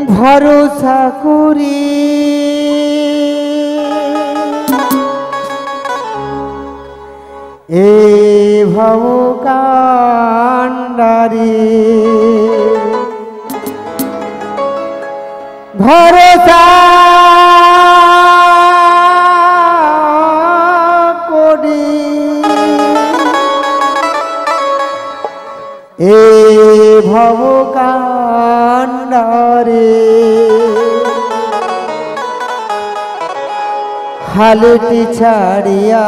ভরসা করি এ ভব কান্ডারি ভরসা করি এ ভব কান্ডারি হালটি ছাড়িয়া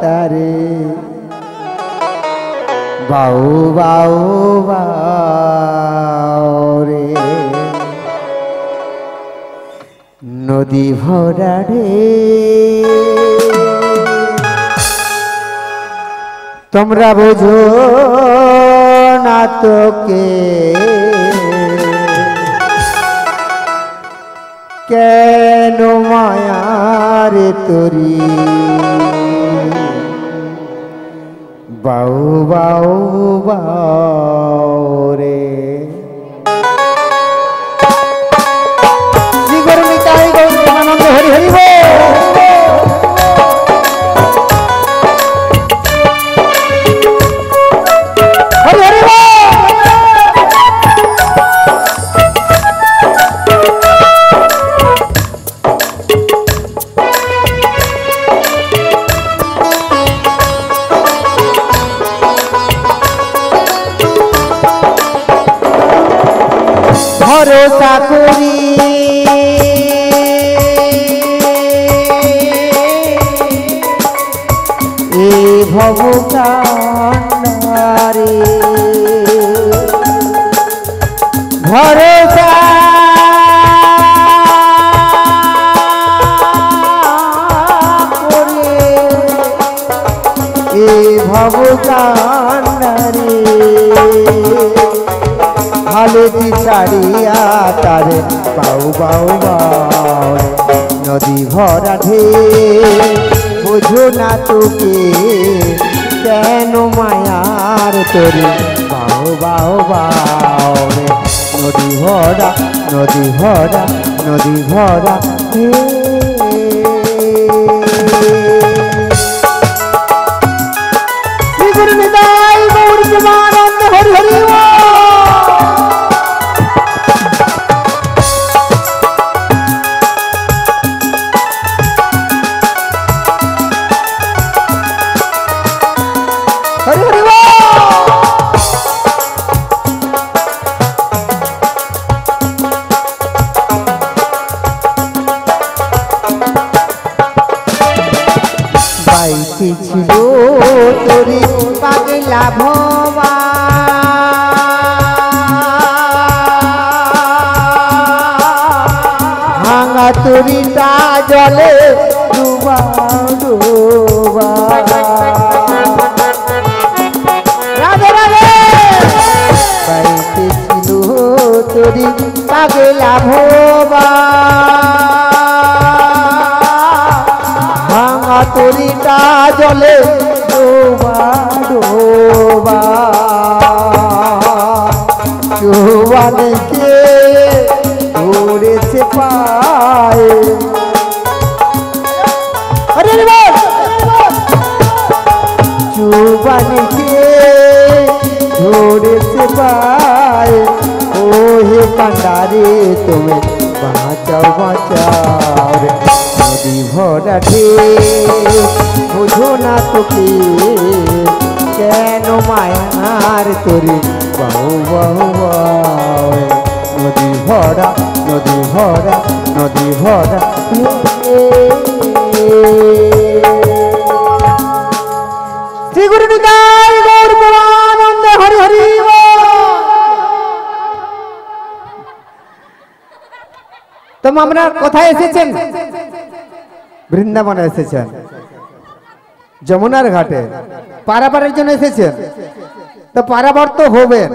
তারে বাউ বাউ বাউ রে নদী ভরা রে তোমরা বুঝো না তোকে কেন মায়ারে তোরি বাউ বাউ বাউ রে আনন্দ হরি হরি ভরসা করি এ ভব কান্ডারি ভরসা করি এ ভব কান্ডারি হালতি ছাড়িয়া তারে বাউ বাউ বাউ নদী ভরা ঢে বুঝো না তোকে কেন মায়ার তোরে বাউ বাউ বাউ নদী ভরা নদী ভরা নদী ভরা শ্রী গুরু নিতাই গৌর প্রেমানন্দ হরি হরি ছিল তোরি পাগলা ভবা ভাঙা তোরিটা জলে ডুবা ডুবা রাধে রাধে বাইতে ছিল তোরি পাগলা ভবা তোরিটা জলে ডোবা ডোবা চুবানকে ধরেছে পায়ে চুবানকে ধরেছে পায়ে ও হে কান্ডারে তুমি বাঁচাও বাঁচাও রে নদী ভরা ঢে বুঝো না তোকে কেন মায়ার তোরে বাউ বাউ বাউ নদী ভরা নদী ভরা নদী ভরা শ্রী গুরু নিতাই গৌর প্রেমানন্দ হরি হরি তো আমরা কোথায় এসেছেন বৃন্দাবনে এসেছেন যমুনার ঘাটে পারাপারের জন্য এসেছেন তো পারাবার তো হবেন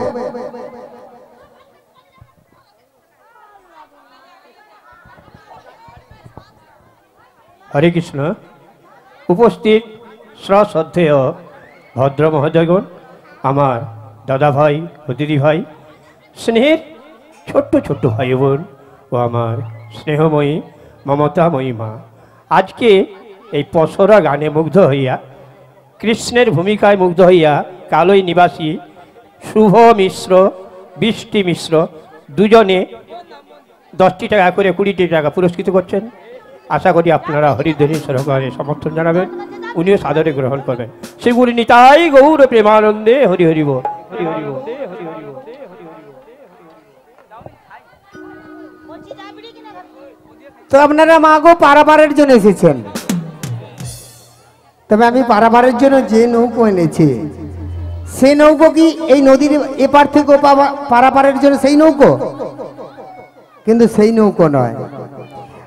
हरे कृष्ण उपस्थित श्रद्धेय भद्र महोदयगण आमार दादा भाई ও দিদি ভাই स्नेहेर ছোট্ট ছোট্ট ভাই বোন ও আমার স্নেহময়ী মমতাময়ী মা, আজকে এই পসরা গানে মুগ্ধ হইয়া, কৃষ্ণের ভূমিকায় মুগ্ধ হইয়া কালই নিবাসী শুভ মিশ্র, বৃষ্টি মিশ্র দুজনে 10টি টাকা করে 20টি টাকা পুরস্কৃত করছেন। আশা করি আপনারা হরিধ্বনি সহকারে সমর্থন জানাবেন, উনিও সাদরে গ্রহণ করবেন। সেগুলি নিতাই গৌর প্রেমানন্দে হরি হরি বল, হরি হরি বল, হরি হরি বল। তো আপনারা মা গো পারাপারের জন্য এসেছেন, তবে আমি পারাপারের জন্য যে নৌকো এনেছি সেই নৌকো কি এই নদীর এপার থেকে পারাপারের জন্য সেই নৌকো? কিন্তু সেই নৌকো নয়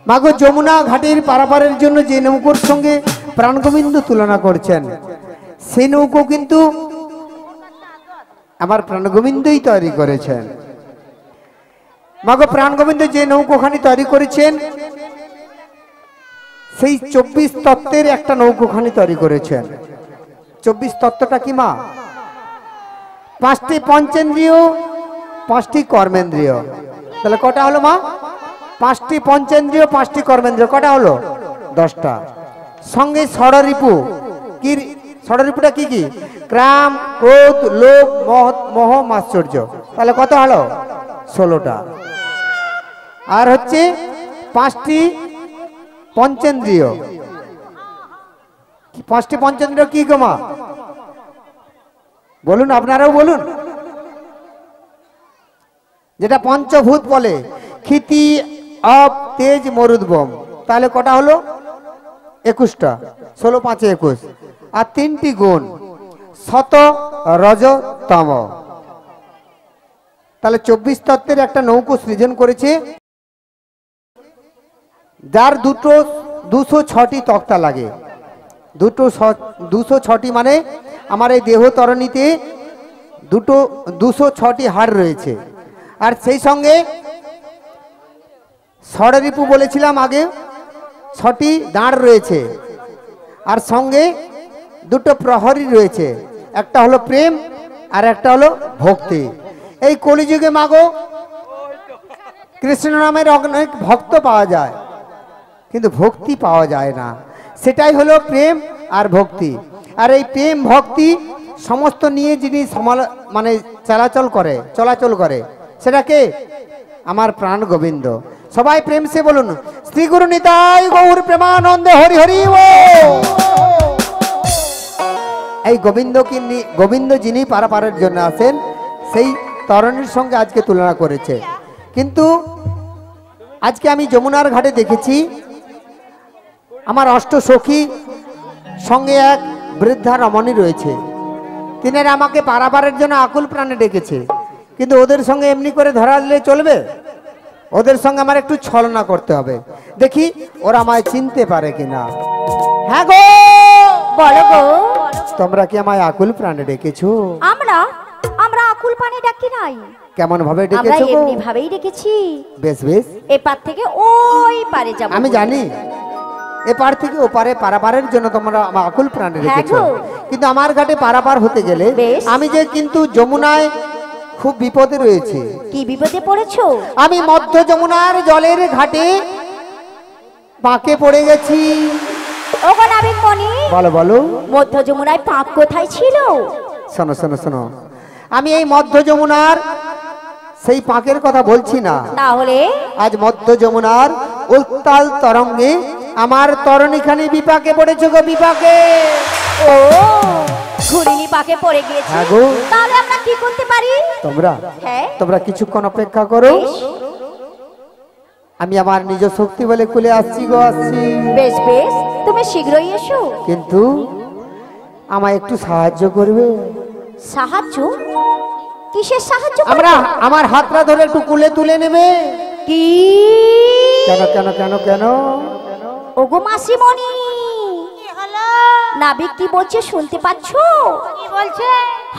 মা গো। যমুনা ঘাটের পারাপারের জন্য যে নৌকোর সঙ্গে প্রাণগোবিন্দ তুলনা করছেন সেই নৌকো কিন্তু আমার প্রাণগোবিন্দই তৈরি করেছেন। মা গো প্রাণগোবিন্দ যে নৌকোখানি তৈরি করেছেন সেই 24 তত্ত্বের একটা নৌকোখানি তৈরি করেছেন। 24 তত্ত্বটা কি মা? 5টি পঞ্চেন্দ্রিয়, 5টি কর্মেন্দ্রিয়। তাহলে কটা হলো মা? 5টি পঞ্চেন্দ্রিয়, 5টি কর্মেন্দ্রিয়, কটা হলো? 10টা। সঙ্গে ষড়রিপু। কি ষড়রিপুটা কি কি? ক্রাম, ক্রোধ, লোভ, মোহ, মাশ্চর্য। তাহলে কত হলো? 16টা। আর হচ্ছে 5টি পঞ্চেন্দ্রিয়। 5টি পঞ্চেন্দ্রিয় কি গো মা? বলুন, আপনারাও বলুন। যেটা পঞ্চভূত বলে, ক্ষিতি, আপ, তেজ, মরুদ্গম। তাহলে কটা হলো? 21টা। 16 5 21। আর 3টি গুণ, সত, রজ, তম। তাহলে 24 তত্ত্বের একটা নৌকো সৃজন করেছে, যার 206টি তক্তা লাগে। 206টি মানে আমার এই দেহ তরণীতে 206টি হাড় রয়েছে। আর সেই সঙ্গে ষড়রিপু বলেছিলাম আগে, 6টি দাঁড় রয়েছে। আর সঙ্গে 2টো প্রহরী রয়েছে, একটা হলো প্রেম আর একটা হলো ভক্তি। এই কলিযুগে মাগো কৃষ্ণ নামের অনেক ভক্ত পাওয়া যায়, কিন্তু ভক্তি পাওয়া যায় না। সেটাই হলো প্রেম আর ভক্তি। আর এই প্রেম ভক্তি সমস্ত নিয়ে যিনি মানে চলাচল করে সেটা কে? আমার প্রাণ গোবিন্দ। সবাই প্রেম সে বলুন, শ্রী গুরু নিতাই গৌর প্রেমানন্দে হরি হরি বল। এই গোবিন্দ যিনি পারাপারের জন্য আসেন সেই তরণীর সঙ্গে আজকে তুলনা করেছে। কিন্তু আজকে আমি যমুনার ঘাটে দেখেছি আমার অষ্টসখী সঙ্গে এক বৃদ্ধা রমণী রয়েছে। তিনারা আমাকে পারাপারের জন্য আকুল প্রাণে ডেকেছে, কিন্তু ওদের সঙ্গে এমনি করে ধরা দিলে চলবে? ওদের সঙ্গে আমার একটু ছলনা করতে হবে, দেখি ওরা আমায় চিনতে পারে কিনা। হ্যাঁ গো, বলো গো, তোমরা কি আমায় আকুল প্রাণে ডেকেছো? আমরা আকুল প্রাণে ডাকি নাই। কেমন ভাবে আমরা ডেকেছো গো? এমনি ভাবেই ডেকেছি। বেশ বেশ, এপার থেকে ওই পারে যাব। আমি জানি এপার থেকে ওপারে পারাপারের জন্য তোমরা আমার আকুল প্রাণে রেখেছো, কিন্তু আমার ঘাটে পারাপার হতে গেলে আমি যে কিন্তু যমুনায় খুব বিপদে রয়েছে। কি বিপদে পড়েছো? আমি মধ্য যমুনার জলের ঘাটে পাকে পড়ে গেছি। ওগো নাবিক মনি, বলো বলো, মধ্য যমুনায় পাক কোথায় ছিল? শোনো শোনো শোনো, আমি এই মধ্য যমুনার সেই পাকের কথা বলছি না। তাহলে আজ মধ্য যমুনার উত্তাল তরঙ্গে আমার তরণীখানি বিপাকে পড়েছে গো, বিপাকে। ও ঘুরিনি পাকে পড়ে গিয়েছে। হ্যাঁ গো। তাহলে আমরা কি করতে পারি? তোমরা কিছুক্ষণ অপেক্ষা করো, আমি আমার নিজ শক্তি বলে খুলে আসছি গো, আসছি। বেশ বেশ, তুমি শীঘ্রই এসো। কিন্তু আমায় একটু সাহায্য করবে। সাহায্য? কিসের সাহায্য? আমার হাতটা ধরে একটু কুলে তুলে নেবে। কি? কেন কেন কেন কেন? ওগো মাসিমণি, নাবিক কি বলছে শুনতে পাচ্ছো? কি বলছে?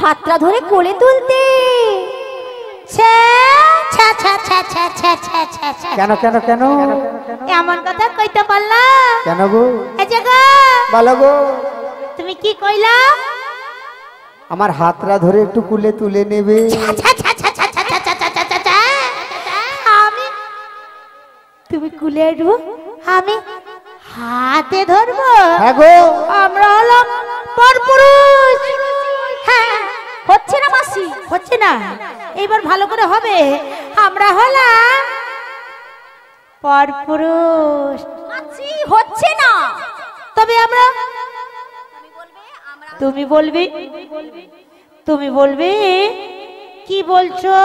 হাতটা ধরে কোলে তুলতে। কেন কেন কেন এমন কথা কইতে পারলা? কেন গো? বলো গো, তুমি কি কইলা? আমার হাতটা ধরে একটু কুলে তুলে নেবে। তুমি কুলে উঠবো, আমি হাতে ধরবো। হ্যাঁ গো, আমরা হলাম পরপুরুষ। হ্যাঁ, হচ্ছে না মাসি? হচ্ছে না, এইবার ভালো করে হবে। আমরা হলাম পরপুরুষ। মাসি হচ্ছে না। তবে আমরা, তুমি বলবি, তুমি বলবি কি বলছো?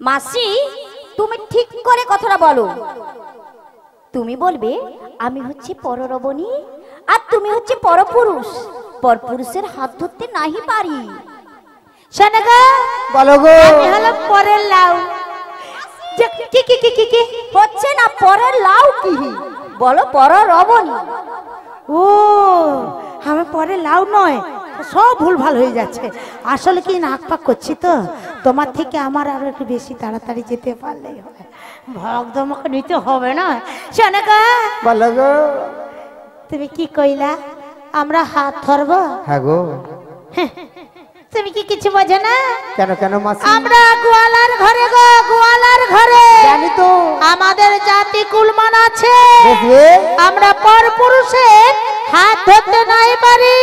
মাসি তুমি ঠিক করে কথাটা বলো। তুমি বলবে আমি হচ্ছে পররবণী আর তুমি হচ্ছে পরপুরুষ। পরপুরুষের হাত ধরতে নাহি পারি। শোনাগো, বলো গো। আমি হলাম পরের লাউ। কি কি কি কি কি হচ্ছে না, পরের লাউ কি বলো, পররবণী। ও, আমার পরে লাউ নয়, সব ভুল ভাল হয়ে যাচ্ছে। আসলে কি নাক পাক করছি তো, তোমার থেকে আমার আরো একটু বেশি তাড়াতাড়ি যেতে পারলেই হয়। ভক্ত আমাকে নিতে হবে না। শোনাগো, বলো গো। তুমি কি কইলা আমরা হাত ধরবো? হ্যাঁ গো। তুমি কি কিছু বোঝো না? কেন কেন মাসি? আমরা গোয়ালার ঘরে গো, গোয়ালার ঘরে। জানি তো। আমাদের জাতি কুলমান আছে। দেখবে? আমরা পরপুরুষের হাত ধরতে নাই পারি।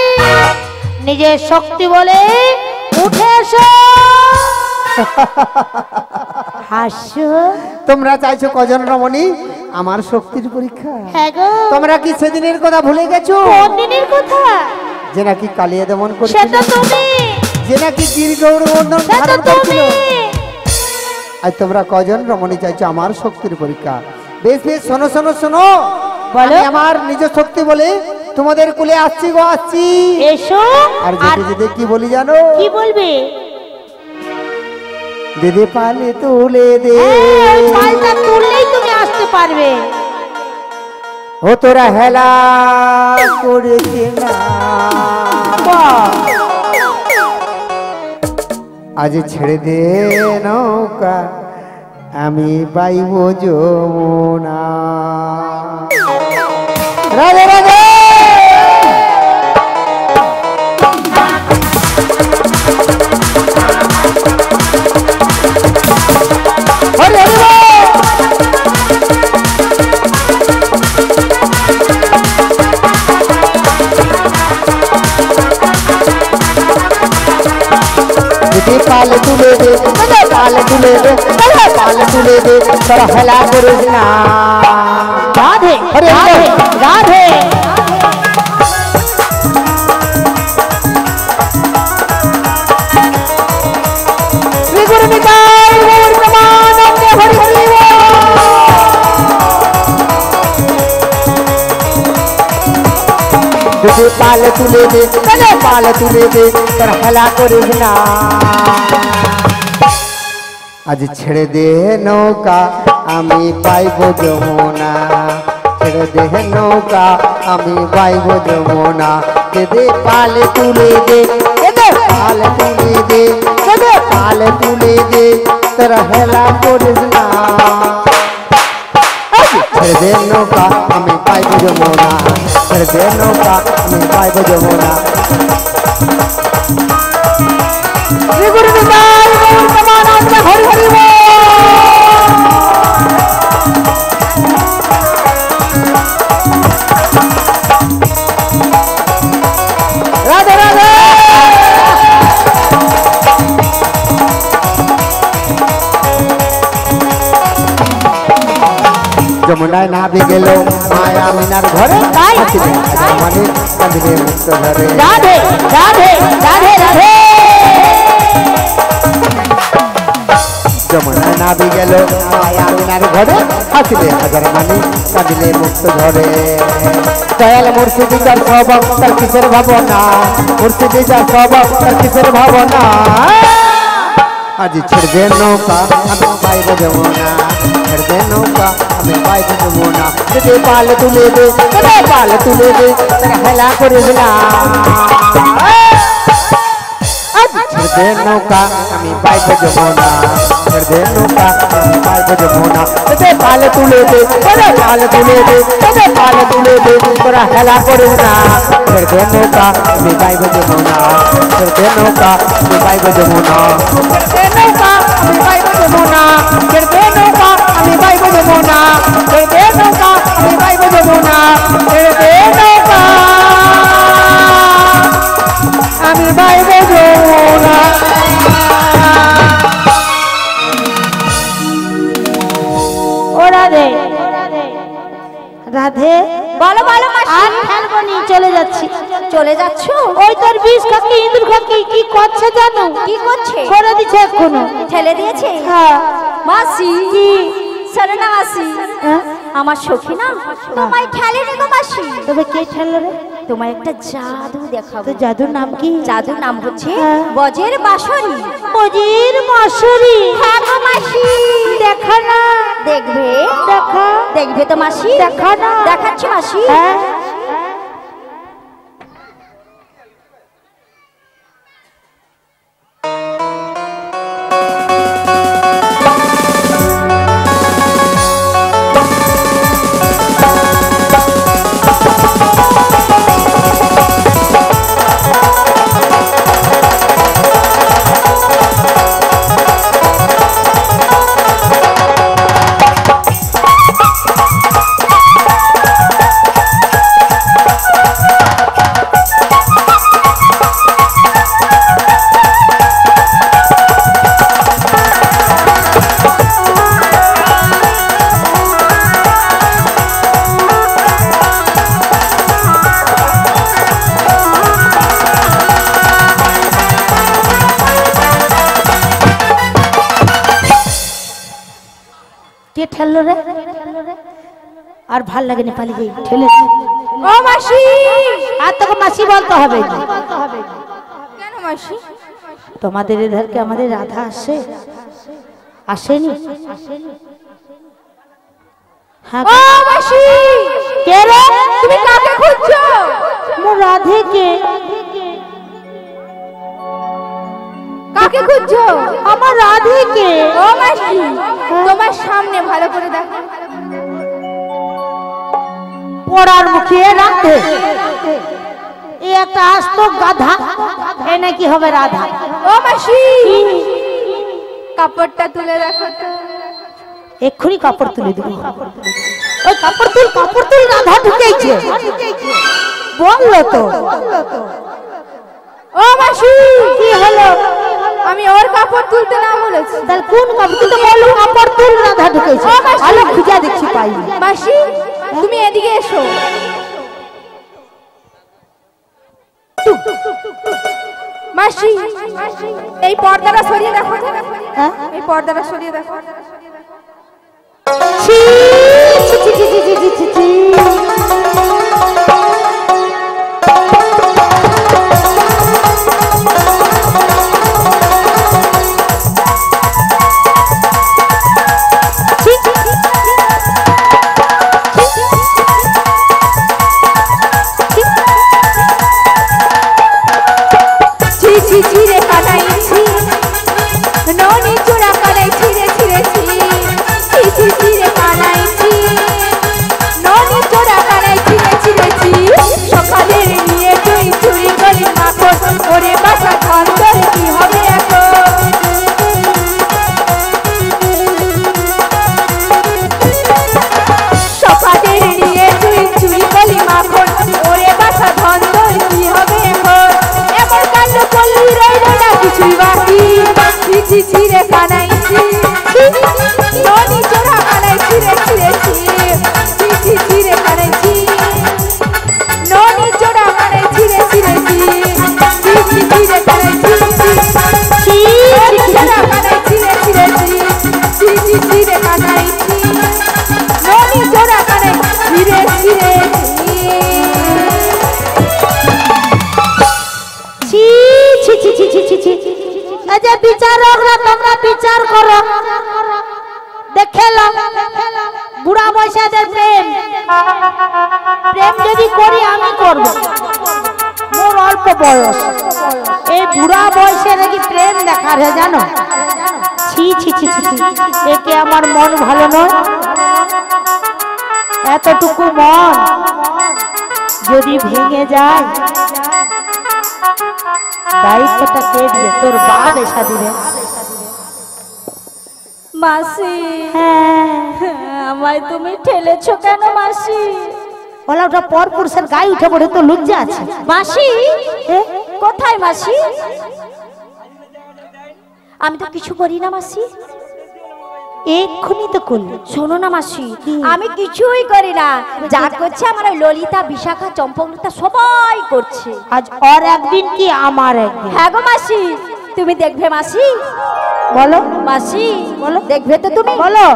নিজের শক্তি বলে উঠে এসো। হাসো। তোমরা চাইছো কজন রমণী? আমার শক্তির পরীক্ষা। হ্যাঁ গো। তোমরা কি সেদিনের কথা ভুলে গেছো? কোন দিনের কথা? যে নাকি কালিয়া দমন করেছিল, সেটা তুমি, যে নাকি গিরিগৌরবর্ধন সেটা ধারণ করেছিল। তুমি। আজ তোমরা কজন রমণী চাইছো আমার শক্তির পরীক্ষা? বেশ বেশ, শোনো শোনো শোনো। বলো। আমি আমার নিজ শক্তি বলে তোমাদের কুলে আসছি গো, আসছি। এসো। আর যেতে যেতে কি বলি জানো? কি বলবে? দিদি পালে তুলে দে। হ্যাঁ, ওই পালটা তুললেই তুমি আসতে পারবে। ও তোরা হেলা করেছে না, আজ ছেড়ে দে নৌকা, আমি বাইব যমুনা। রাধে রাধে। হরে হরে বল। দিদি পাল তুলে দে, পাল তুলে দে, পাল তুলে দে, তোরা হেলা করিস না। রাধে হরে রাধে রাধে। শ্রী গুরু নিতাই গৌর প্রেমানন্দে হরি হরি বল। দিদি পাল তুলে দে, পাল তুলে দে, তোরা হেলা করিস না। আজ ছেড়ে দে নৌকা, আমি পাইব যমুনা। ছেড়ে দে নৌকা, আমি পাইব যমুনা। দে পাল তুলে দে, পাল তুলে দে, পাল তুলে দে, তোরা হেলা করিস না। ছেড়ে দে নৌকা, আমি পাইব যমুনা। ছেড়ে দে নৌকা, আমি পাইব যমুনা। শ্রী গুরু নিতাই গৌর প্রেমানন্দে হরি হরি বল। রাধে রাধে। যমুনায় নাবি গেল মায়া মিনার ঘরে, মানে কাঁদিলে মুক্ত ধরে। রাধে রাধে রাধে রাধে। যমুনায় নাবি গেল মায়া মিনার ঘরে, হাসিলে হাজার মানি কাঁদিলে মুক্ত ধরে। দয়াল মুর্শিদি যার স্বভাব তার কিসের ভাবনা, মুর্শিদি যার স্বভাব তার কিসের ভাবনা। আজ ছেড়ে নৌকা, আমি পাইব যমুনা। ছেড়ে নৌকা, আমি পাইব যমুনা। যদি পাল তুলে দে, পাল তুলে দে, হেলা করিস না। ছেড়ে নৌকা, আমি পাইব যমুনা। ছেড়ে নৌকা, আমি পাইব যমুনা। যদি পাল তুলে দে, পাল তুলে দে, পাল তুলে দে, তোরা হেলা করিস না। ছেড়ে নৌকা, আমি পাইব যমুনা। ছেড়ে নৌকা, আমি পাইব যমুনা। ছেড়ে নৌকা, আমি পাইব যমুনা। ছেড়ে বলো বলো মাসি। আর খেলবো নি, চলে যাচ্ছি। চলে যাচ্ছ? ওই তোর বিষ কাকি ইঁদুর কাকি কি করছে জানো? কি করছে? করে দিচ্ছে এখনো। ঠেলে দিয়েছে? হ্যাঁ। মাসি কি? শোনো না মাসি, হ্যাঁ? আমার সখী না তোমায় ঠেলে নি গো মাসি। তবে কে ঠেললো রে? তোমায় একটা জাদু দেখাবো। তো জাদুর নাম কি? জাদুর নাম হচ্ছে হ্যাঁ। বজের বাঁশরি। বজির মশারি। হ্যাঁ গো মাসি। দেখা না। দেখবে? দেখা। দেখবে তো মাসি? দেখা না। দেখাচ্ছি মাসি। হ্যাঁ। কে ঠেললো রে? আর ভাল লাগে না, পালিয়ে যাই, ঠেলে দে। ও মাসি। আর তোকে মাসি বলতে হবে না। কেন মাসি? তোমাদের এধারকে আমাদের রাধা আসে? আসেনি? হ্যাঁ। ও মাসি। কে রে? তুমি কাকে খুঁজছো? মোর রাধে কে? কাকে খুঁজছো? আমার রাধে কে? ও মাসি, তোমার সামনে ভালো করে দেখো। পড়ার মুখে রাধে। এই একটা আস্ত গাধা, এ নাকি হবে রাধা? ও মাসি, কাপড়টা তুলে রাখো তো। এক্ষুনি কাপড় তুলে দিব। ওই কাপড় তুল, রাধা ঢুকেছে। বললো তো। ও মাসি, কি হলো? আমি ওর কাপড় তুলতে না বলেছি। তাহলে কোন কাপড়? তুই তো বললো কাপড় তুল, রাধা ঢুকেছে। ও মাসি। আলো খুঁজা দেখছি পাই। মাসি, তুমি এদিকে এসো। মাসি, এই পর্দাটা সরিয়ে দেখো তো। হ্যাঁ? এই পর্দাটা সরিয়ে দেখো। ছি, ছি, ছি, ছি, ছি, ছি, ছি, ছি। বিচারকরা তোমরা বিচার করো, দেখে লো বুড়া বয়সাদের প্রেম যদি করি আমি করব। মোর অল্প বয়স, এই বুড়া বয়সে নাকি প্রেম দেখার হয় জানো? ছি ছি ছি ছি, একে আমার মন ভালো নয়। এতটুকু মন যদি ভেঙে যায়, দায়িত্বটা কে দিয়ে? তোর বাপ এসা দিবে। মাসি, হ্যাঁ, আমায় তুমি ঠেলেছো কেন মাসি? বলা ওটা পর পুরুষের গায়ে উঠে পড়ে তো লজ্জা আছে। মাসি কোথায় মাসি? আমি তো কিছু করি না মাসি। এক্ষুনি তো করলি। শোনো না মাসি, আমি কিছুই করি না, যা করছে আমার ওই ললিতা, বিশাখা, চম্পকলতা সবাই করছে। আজ ওর একদিন কি আমার একদিন? হ্যাঁ গো মাসি, তুমি দেখবে মাসি? বলো মাসি বলো, দেখবে তো তুমি? বলো।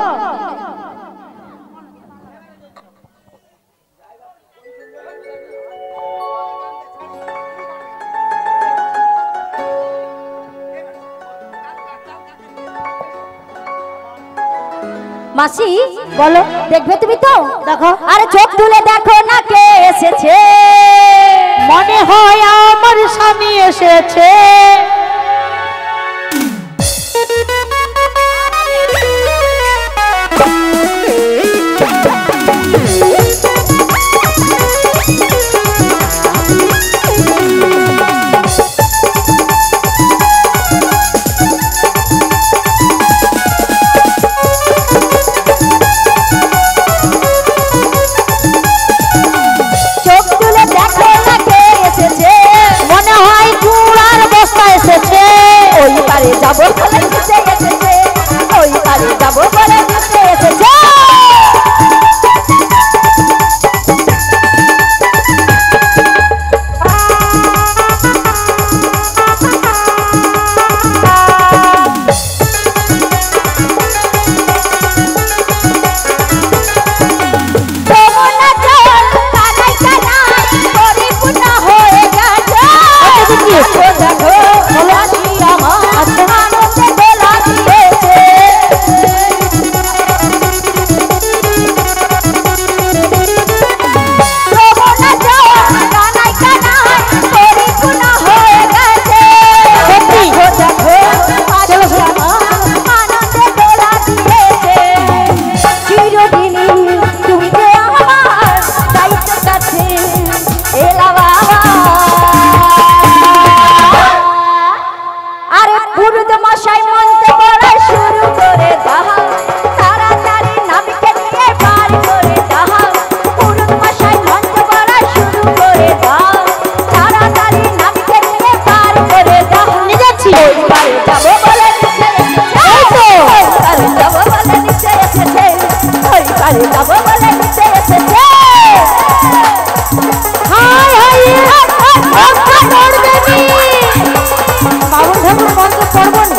মাসি বলো, দেখবে তুমি তো? দেখো। আরে চোখ তুলে দেখো না কে এসেছে। মনে হয় আমার স্বামী এসেছে। চোখ তুলে দেখো না কে এসেছে। মনে হয় গুড়ার বস্তা এসেছে। ওই পারে যাবো বলে দিতে এসেছে, ওই পারে যাবো বলে দিতে এসেছে। যমুনা জল কানাই কানাই পরিপূর্ণ হয়ে গেছে। দেখো দেখো মাসি আমার আনন্দে দোলা দিয়েছে। যমুনা জল কানাই কানাই পরিপূর্ণ হয়ে গেছে। দেখো দেখো মাসি আমার আনন্দে দোলা দিয়েছে। চিরদিনই তুমি যে আমার দায়িত্ব কাছে এলা বাবা। আরে পুরুত মশাই মন্ত্র পড়া শুরু করে দাও, তাড়াতাড়ি নাবিকে নিয়ে পার করে দাও। পুরুত মশাই মন্ত্র পড়া শুরু করে দাও, তাড়াতাড়ি নাবিকে নিয়ে পার করে দাও। যাচ্ছি। ওই পারে যাবো বলে নিচে এসেছে, ওই পারে যাবো বলে নিচে এসেছে, ওই পারে যাবো বলে নিচে এসেছে। হায় হায়, মন্ত্র পড়বে নি। বাবুল ঠাকুর মন্ত্র পড়বো না।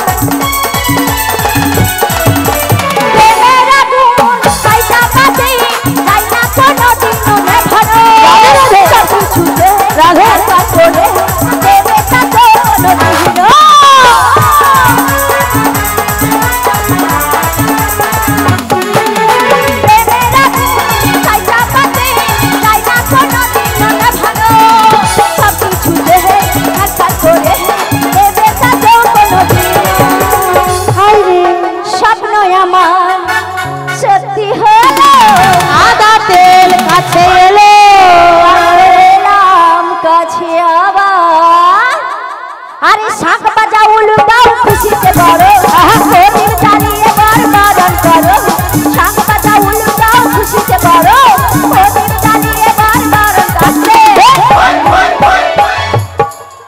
প্রেমের আগুন কাইটা বাজে, তাই না কোনোদিনও নেভানো। সব কিছুতে রাধা করে দেবে তা তো কোনোদিনও। প্রেমের আগুন কাইটা বাজে, তাই না কোনোদিনও নেভানো। সব কিছুতে রাধা করে দেবে তা তো কোনোদিনও। হায় রে, স্বপ্ন আমার সত্যি হলো, আদা তেল কাছে এলো। এলাম কাছে আবার। আরে শাঁখ বাজা উলু দাও খুশিতে বড়, প্রদীপ জ্বালিয়ে বার বারণ করো। শাঁখ বাজা উলু দাও খুশিতে বড়, প্রদীপ জ্বালিয়ে বার বারণ করছে।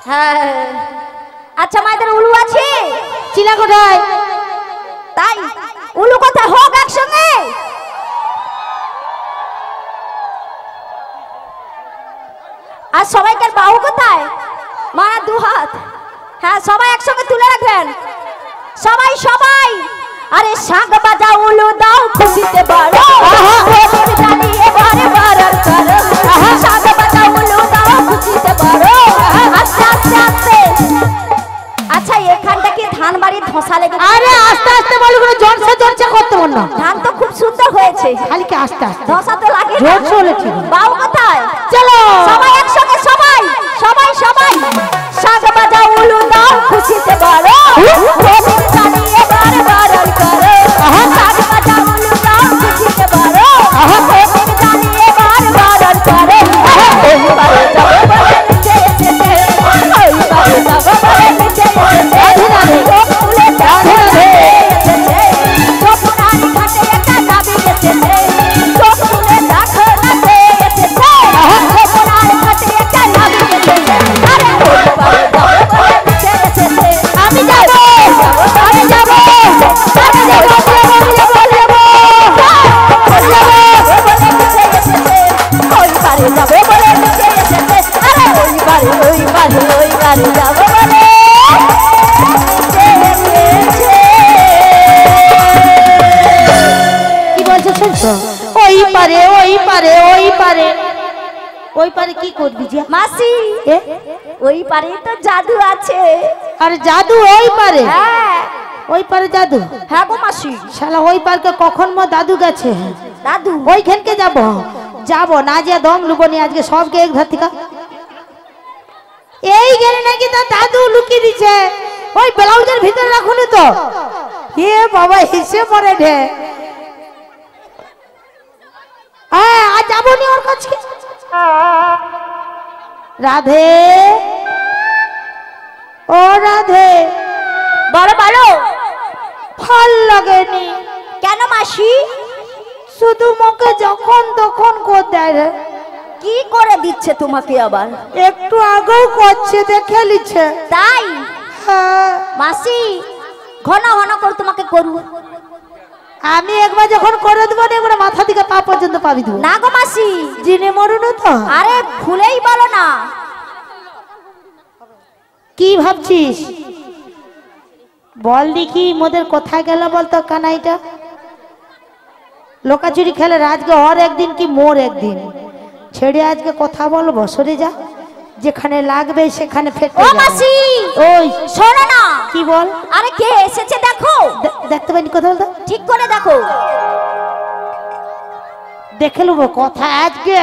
হ্যাঁ, আচ্ছা মায়েদের উলু আছে? চিনা কোথায়? তাই উলু কথা হোক একসঙ্গে। আর সবাইকার বাহু কোথায়? মারা দু হাত। হ্যাঁ, সবাই একসঙ্গে তুলে রাখবেন। সবাই সবাই। আরে শাঁখ বাজা উলু দাও খুশিতে বড়, প্রদীপ জ্বালিয়ে বারে বারণ করো। শাঁখ বাজা উলু দাও খুশিতে বড়। আস্তে আস্তে আস্তে। আচ্ছা, এখানটা কি ধান বাড়ির ধসা লেগেছে? আরে আস্তে আস্তে বলি, কোনো জলসা জলসা করতে পার না। ধান তো খুব সুন্দর হয়েছে, খালি কি আস্তে আস্তে? ধসা তো লাগে না। জোরসে হলে ঠিক হবে। বাউ কোথায়? চলো সবাই একসঙ্গে, সবাই সবাই সবাই। শাঁখ বাজা উলু দাও খুশিতে বড়, প্রদীপ জ্বালিয়ে বার বারণ করো। শাঁখ বাজা উলু দাও খুশিতে বড়, প্রদীপ জ্বালিয়ে বার বারণ করো। ওই পারে যাবো বলে নিচে এসেছে, ওই পারে যাবো বলে নিচে এসেছে। চোখ তুলে দেখো না কে এসেছে, যমুনার ঘাটে একটা নাবিক এসেছে। চোখ তুলে দেখো না কে এসেছে, যমুনার ঘাটে একটা ওই পারে ওই পারে কি করবি যা মাসি এ? ওই পারে তো জাদু আছে। আরে জাদু ওই পারে? হ্যাঁ ওই পারে জাদু? হ্যাঁ গো মাসি। শালা ওই পারকে কখন মো দাদু গেছে, দাদু ওইখানকে যাব না যে দম লুবো নি আজকে সবকে এক ধার থেকে। এই গেলে নাকি তার দাদু লুকিয়ে দিছে, ওই ব্লাউজের ভিতরে রাখুন তো। এ বাবা হিসে পড়ে ঢে। হ্যাঁ আজ যাবো নি ওর কাছে। রাধে ও রাধে, বলো বলো। ভাল লাগেনি। কেন মাসি? শুধু মুখে যখন তখন কর দেয় রে। কি করে দিচ্ছে তোমাকে আবার? একটু আগেও করছে দেখে লিছে। তাই হ্যাঁ মাসি ঘন ঘন করে তোমাকে করু। আমি একবার যখন করে দেবো না এবার মাথা থেকে পা পর্যন্ত পাবি দেবো। না গো মাসি। জিনে মরুন তো। আরে ভুলেই বলো না। কি ভাবছিস বল দেখি, মোদের কোথায় গেল বলতো কানাইটা? লোকাচুরি খেলে আজকে ওর একদিন কি মোর একদিন। ছেড়ে আজকে কথা বলবো, সরে যা, যেখানে লাগবে সেখানে ফেটে ও যাবে। মাসি ওই শোনো না। কি বল? আরে কে এসেছে দেখো। দেখতে পাইনি, কথা বলতো ঠিক করে দেখো। দেখে নেবো কথা আজকে।